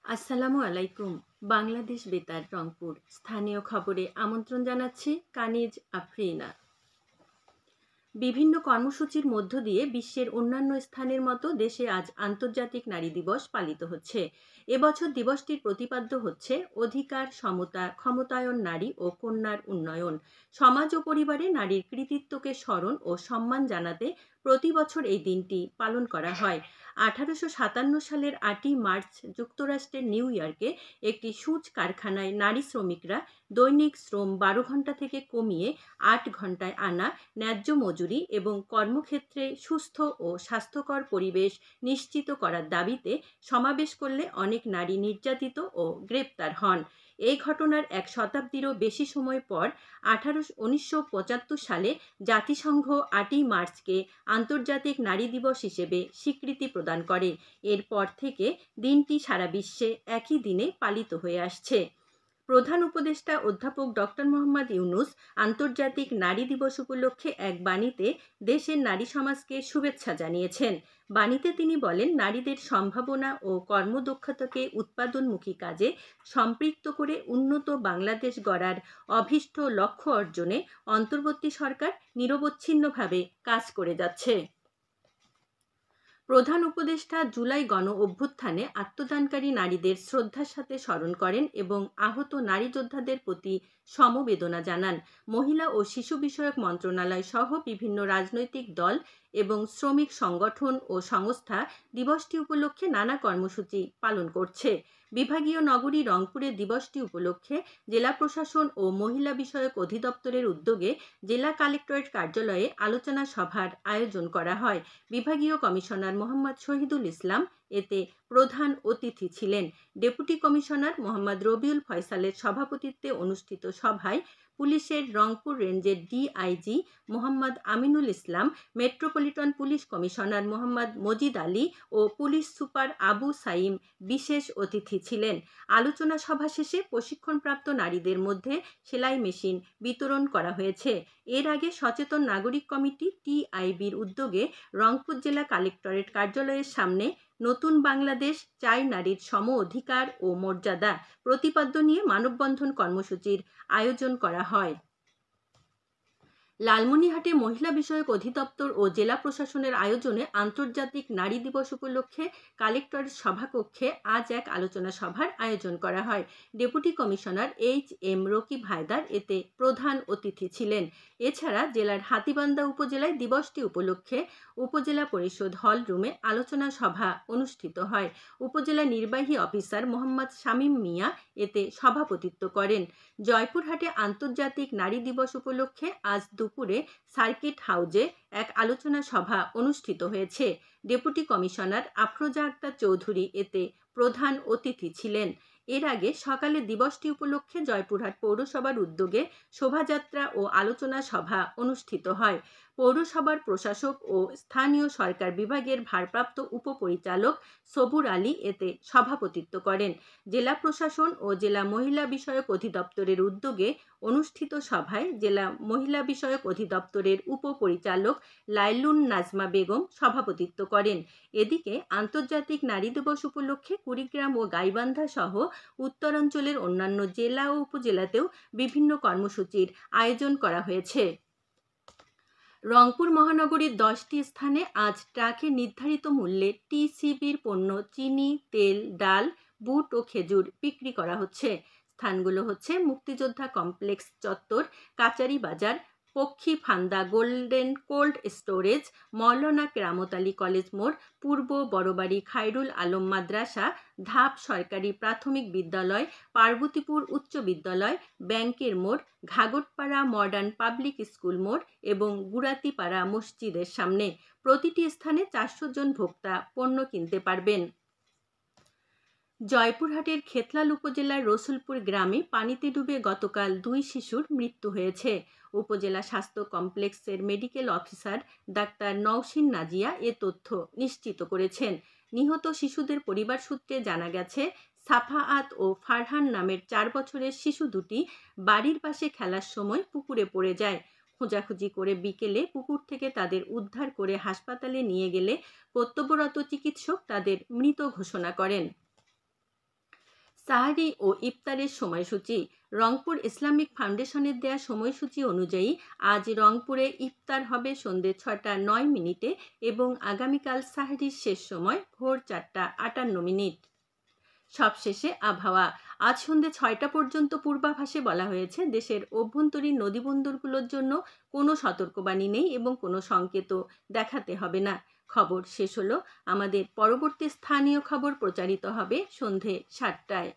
আসসালামু আলাইকুম। বাংলাদেশ বেতার রংপুর স্থানীয় খবরে আমন্ত্রণ জানাচ্ছি কানিজ আফরিনা। বিভিন্ন কর্মসূচির মধ্য দিয়ে বিশ্বের অন্যান্য স্থানের মতো দেশে আজ আন্তর্জাতিক নারী দিবস পালিত হচ্ছে। এবছর দিবসটির প্রতিপাদ্য হচ্ছে অধিকার, সমতা, ক্ষমতায়ন নারী ও কন্যার উন্নয়ন। সমাজ ও পরিবারে নারীর কৃতিত্বকে স্মরণ ও সম্মান জানাতে প্রতি বছর এই দিনটি পালন করা হয়। 1857 সালের 8ই মার্চ যুক্তরাষ্ট্রের নিউ ইয়র্কে একটি সূচ কারখানায় নারী শ্রমিকরা দৈনিক শ্রম 12 ঘন্টা থেকে কমিয়ে 8 ঘন্টায় আনা, ন্যায্য মজুরি এবং কর্মক্ষেত্রে সুস্থ ও স্বাস্থ্যকর পরিবেশ নিশ্চিত করার দাবিতে সমাবেশ করলে অনেক নারী নির্যাতিত ও গ্রেপ্তার হন। এই ঘটনার এক শতাব্দীরও বেশি সময় পর 1975 সালে জাতিসংঘ 8ই মার্চকে আন্তর্জাতিক নারী দিবস হিসেবে স্বীকৃতি প্রদান করে। এরপর থেকে দিনটি সারা বিশ্বে একই দিনে পালিত হয়ে আসছে। প্রধান উপদেষ্টা অধ্যাপক ডক্টর মোহাম্মদ ইউনূস আন্তর্জাতিক নারী দিবস উপলক্ষে এক বাণীতে দেশের নারী সমাজকে শুভেচ্ছা জানিয়েছেন। বাণীতে তিনি বলেন, নারীদের সম্ভাবনা ও কর্মদক্ষতাকে উৎপাদনমুখী কাজে সম্পৃক্ত করে উন্নত বাংলাদেশ গড়ার অভীষ্ট লক্ষ্য অর্জনে অন্তর্বর্তী সরকার নিরবচ্ছিন্নভাবে কাজ করে যাচ্ছে। প্রধান উপদেষ্টা জুলাই গণ অভ্যুত্থানে আত্মদানকারী নারীদের শ্রদ্ধার সাথে স্মরণ করেন এবং আহত নারী যোদ্ধাদের প্রতি সমবেদনা জানান। মহিলা ও শিশু বিষয়ক মন্ত্রণালয় সহ বিভিন্ন রাজনৈতিক দল এবং শ্রমিক সংগঠন ও সংস্থা দিবসটি উপলক্ষে নানা কর্মসূচি পালন করছে। বিভাগীয় নগরী রংপুরে দিবসটি উপলক্ষে জেলা প্রশাসন ও মহিলা বিষয়ক অধিদপ্তরের উদ্যোগে জেলা কালেক্টরেট কার্যালয়ে আলোচনা সভার আয়োজন করা হয়। বিভাগীয় কমিশনার মোহাম্মদ শহীদুল ইসলাম এতে প্রধান অতিথি ছিলেন। ডেপুটি কমিশনার মোহাম্মদ রবিউল ফয়সালের সভাপতিত্বে অনুষ্ঠিত সভায় পুলিশের রংপুর রেঞ্জের DIG Mohammad Aminul Islam, metropolitan police commissioner Mohammad Majid Ali ও পুলিশ সুপার আবু সাইম বিশেষ অতিথি ছিলেন। আলোচনা সভা শেষে প্রশিক্ষণপ্রাপ্ত নারীদের মধ্যে সেলাই মেশিন বিতরণ করা হয়েছে। এর আগে সচেতন নাগরিক কমিটি টিআইবির উদ্যোগে রংপুর জেলা কালেক্টরেট কার্যালয়ের সামনে নতুন বাংলাদেশ চাই নারীর সম অধিকার ও মর্যাদা প্রতিপাদ্য নিয়ে মানববন্ধন কর্মসূচির আয়োজন করা হয়। লালমনিরহাটে মহিলা বিষয়ক অধিদপ্তর ও জেলা প্রশাসনের আয়োজনে আন্তর্জাতিক নারী দিবস উপলক্ষে কালেক্টরেট সভাকক্ষে আজ এক আলোচনা সভার আয়োজন করা হয়। Deputy commissioner H M. Rakib Haider এতে প্রধান অতিথি ছিলেন। এছাড়া জেলার হাতীবান্ধা উপজেলায় দিবসটি উপলক্ষে উপজেলা পরিষদ হল রুমে আলোচনা সভা অনুষ্ঠিত হয়। উপজেলা নির্বাহী অফিসার মোহাম্মদ শামীম মিয়া এতে সভাপতিত্ব করেন। জয়পুরহাটে আন্তর্জাতিক নারী দিবস উপলক্ষে আজ দুপুরে সার্কিট হাউজে এক আলোচনা সভা অনুষ্ঠিত হয়েছে। ডেপুটি কমিশনার আফরোজা আক্তার চৌধুরী এতে প্রধান অতিথি ছিলেন। এর আগে সকালে দিবসটি উপলক্ষে জয়পুরহাট পৌরসভার উদ্যোগে শোভাযাত্রা ও আলোচনা সভা অনুষ্ঠিত হয়। পৌরসভার প্রশাসক ও স্থানীয় সরকার বিভাগের ভারপ্রাপ্ত উপপরিচালক সবুর আলী এতে সভাপতিত্ব করেন। জেলা প্রশাসন ও জেলা মহিলা বিষয়ক অধিদপ্তরের উদ্যোগে অনুষ্ঠিত সভায় জেলা মহিলা বিষয়ক অধিদপ্তরের উপপরিচালক লাইলুন নাজমা বেগম সভাপতিত্ব করেন। এদিকে আন্তর্জাতিক নারী দিবস উপলক্ষে কুড়িগ্রাম ও গাইবান্ধা সহ উত্তরাঞ্চলের অন্যান্য জেলা ও উপজেলাতেও বিভিন্ন কর্মসূচির আয়োজন করা হয়েছে। রংপুর মহানগরীর 10টি স্থানে আজ ট্রাকে নির্ধারিত মূল্যে টিসিবির পণ্য চিনি, তেল, ডাল, বুট ও খেজুর বিক্রি করা হচ্ছে। স্থানগুলো হচ্ছে মুক্তিযোদ্ধা কমপ্লেক্স চত্বর, কাচারি বাজার, পক্ষী ফান্দা গোল্ডেন কোল্ড স্টোরেজ, মৌলানা কেরামত আলী কলেজ মোড়, পূর্ব বড়বাড়ি খায়রুল আলম মাদ্রাসা, ধাপ সরকারি প্রাথমিক বিদ্যালয়, পার্বতীপুর উচ্চ বিদ্যালয়, ব্যাংকের মোড়, ঘাগরপাড়া মডার্ন পাবলিক স্কুল মোড় এবং গুড়াতিপাড়া মসজিদের সামনে। প্রতিটি স্থানে 400 জন ভোক্তা পণ্য কিনতে পারবেন। জয়পুরহাটের খেতলাল উপজেলার রসুলপুর গ্রামে পানিতে ডুবে গতকাল 2 শিশুর মৃত্যু হয়েছে। উপজেলা স্বাস্থ্য কমপ্লেক্সের মেডিকেল অফিসার ডাক্তার নওশিন নাজিয়া এ তথ্য নিশ্চিত করেছেন। নিহত শিশুদের পরিবার সূত্রে জানা গেছে, সাফাআত ও ফারহান নামের 4 বছরের শিশু দুটি বাড়ির পাশে খেলার সময় পুকুরে পড়ে যায়। খোঁজাখুঁজি করে বিকেলে পুকুর থেকে তাদের উদ্ধার করে হাসপাতালে নিয়ে গেলে কর্তব্যরত চিকিৎসক তাদের মৃত ঘোষণা করেন। সাহারি ও ইফতারের সময়সূচি। রংপুর ইসলামিক ফাউন্ডেশনের দেয়া সময়সূচি অনুযায়ী আজ রংপুরে ইফতার হবে সন্ধ্যে 6:09 এবং আগামীকাল সাহারির শেষ সময় ভোর 4:58। সবশেষে আবহাওয়া। আজ সন্ধ্যে 6টা পর্যন্ত পূর্বাভাসে বলা হয়েছে দেশের অভ্যন্তরীণ নদীবন্দরগুলোর জন্য কোনো সতর্কবাণী নেই এবং কোনো সংকেতও দেখাতে হবে না। খবর শেষ হলো। আমাদের পরবর্তী স্থানীয় খবর প্রচারিত হবে সন্ধ্যে 7টায়।